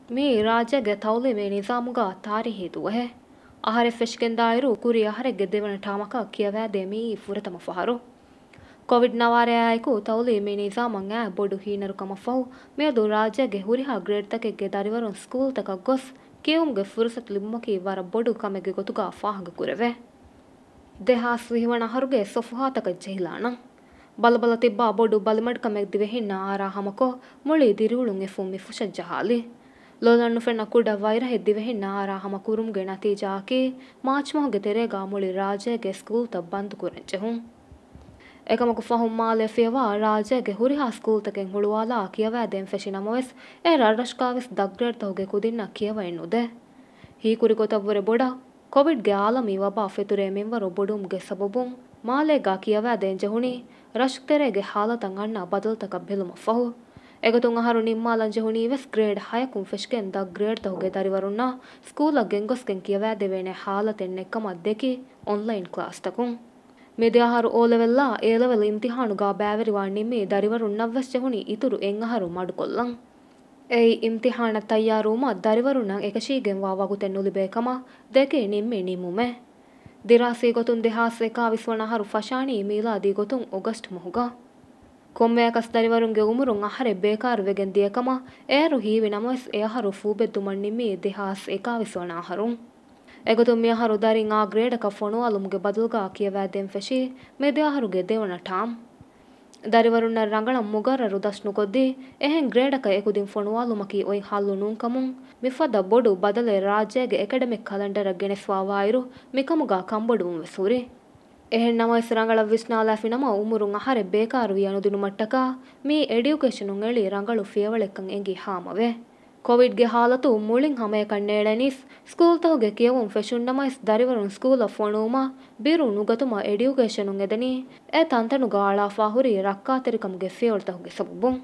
මේ රාජ්‍යගේ තවුලේ නිසාමුගා තාරිහි දුවහෙ අහරෙ ෆෙෂ්කෙන්දායිරු කුරි අහරෙගෙ දෙවන ටාමක කියවෑදේ මී ෆුරතම ෆහරු ಕೋವಿಡ್ ನವಾರೆಯಾಯ್ಕು ತೌಲಿ ಮೇ ನಿಜಾಮಂಗ ಬೊಡು ಹೀನರು ಕಮಫಹು ಮೇದು ರಾಜ್ಯಗೆ ಹುರಿಹಾ ಗ್ರೇಡ್ ತಕೆಗೆ ದರಿವರುನ್ ಸ್ಕೂಲ್ ತಕ ಗೊಸ್ ಕೇವುಂಗೆ ಫುರ್ಸತ್ ಲಿಮ್ಮಕಿ ವರ ಬೊಡು ಕಮೆಗೆ ಗೊತುಗ ಫಾಹಂಗ ಕುರೆವೆ ದೆಹಾಸ್ ವಿಹಿವಣ ಹರುಗೆ ಸೊಫುಹಾ ತಕ ಜೈಲಾಣ ಬಲಬಲ ತಿಬ್ಬ ಬೊಡು ಬಲಿಮಡ್ ಕಮೆಗ್ ದಿವೆ ಹಿನ್ನ ಆರಾ ಹಮಕೋ ಮುಳಿ ದಿರುಳುಂ ಎಫುಮ್ಮಿ ಫುಷಜ್ಜಹಾಲಿ ಲೋಲಣ್ಣು ಫೆನ್ನ ಕುಡ ವೈರ ಹೆದ್ದಿವೆ ಹಿನ್ನ ಆರಾ ಹಮ ಕುರುಂಗೆ ನತೀಜಾಕಿ ಮಾಚ್ಮೋಗೆ ತೆರೆಗಾ ಮುಳಿ ರಾಜ್ಯಗೆ ಸ್ಕೂಲ್ ತ ಬಂದ್ ಕುರೆಂಚೆಹುಂ එකමක ෆහුම් මාලේ ෆියවා රාජ්‍යගේ හුරිහා ස්කූල් තකෙන් හුළුවාලා කියවෑදෙන් ෆෙෂිනමොස් ඒ රඩෂ්කාවිස් දග්ග්‍රේඩ් තහුගේ කුදින්න කියවයින්නුද හීකුරි කොතව්වර බොඩා කොවිඩ්ගේ ආලමී වබා ෆෙතුරේ මෙන්වරු බොඩුම්ගේ සබබුන් මාලේගා කියවෑදෙන් ජහුණි රෂ්ක්තරේගේ හාලතන් අන්නා බදල්තක බෙලුම ෆහු එගතුන් අහරු නිම්මාලන් ජහුණි වෙස් ග්‍රේඩ් 6 කුම් ෆෙෂ්කෙන් දග්ග්‍රේඩ් තහුගේ දරිවරුන්නා ස්කූලක් ගෙන්ගොස්කෙන් කියවෑදෙවෙනේ හාලතෙන් එක්කම දෙකි ඔන්ලයින් ක්ලාස් තකුන් මෙදයාහරු ඕලෙවෙල්ලා ඒලෙවල් ඉම්තිහානුගා බෑවරිවා නිම්මේ දරිවරුන් නව්වස් ජහුණි ඉතුරු එන් අහරු මඩුකොල්ලන් එයි ඉම්තිහාන තයාරුම දරිවරුන් එකශීගෙන් වා වගුතෙන් නුලිබේකම දෙකේ නිම්මේ නිමුමේ දිරාසී ගොතුන් දෙහාස් එකවිස් වන අහරු ෆෂානී මීලාදී ගොතුන් ඔගස්ට් මොහුගා කොම්මයකස් දරිවරුන්ගේ උමුරුන් අහරෙ බේකාරු වෙගෙන් දියකම ඒරු හීවි නමස් එයහරු ෆූබෙද්දුමන් නිම්මේ දෙහාස් එකවිස් වන අහරුන් එගොතුන් මියහරු දරින් ආ ග්‍රේඩක ෆොනුවලුමුගේ බදුල්ගා කියවෑදෙන් ෆෙෂි මෙදයාහරුගේ දෙවන ටාම් දරිවරුන්න ರಂಗಳಂ ಮುಗರರು ದಶ್ನು ಕೊದ್ದಿ ಎಹೆನ್ ಗ್ರೇಡಕ ಎಕುದಿನ್ ಫೊನುವಾಲುಮಕಿ ಒಯ್ ಹಲ್ಲು ನೂಂಕಮುಂ ಮಿಫದ ಬೊಡು ಬದಲೆ ರಾಜ್ಯಗೆ ಎಕಡೆಮಿಕ್ ಕಲೆಂಡರ್ ಗೆನೆಸ್ವಾವಾಯಿರು ಮಿಕಮುಗಾ ಕಂಬಡುಂ ವೆಸೂರಿ ಎಹೆನ್ ನಮಸ್ ರಂಗಳ ವಿಸ್ನಾಲಾಫಿನಮ ಉಮುರುಂ ಅಹರೆ ಬೇಕಾರು ಯನುದಿನು ಮಟ್ಟಕ ಮೀ ಎಡ್ಯುಕೇಷನುಂ ಎಳಿ ರಂಗಳು ಫಿಯವಳೆಕ್ಕಂ ಎಂಗಿ ಹಾಮವೆ ಕೋವಿಡ್ಗೆ ಹಾಲತು ಮುಳಿಂಗ್ ಹಮೆ ಕಣ್ಣೇಳನಿಸ್ ಸ್ಕೂಲ್ ತಹುಗೆ ಕಿಯವುಂ ಫೆಶುನ್ನಮೈಸ್ ದರಿವರುನ್ ಸ್ಕೂಲ್ ಆಫ್ ಫೊಣೂಮ ಬಿರು ನುಗತುಮ ಎಡ್ಯುಕೇಷನುಂ ಎದನಿ ಎ ತಂತನುಗ ಆಳಾಫಾ ಹುರಿ ರಕ್ಕಾತೆರಿಕಮ್ಗೆ ಫಿಯೋಳ್ ತಹುಗೆ ಸಬ್ಬುಂ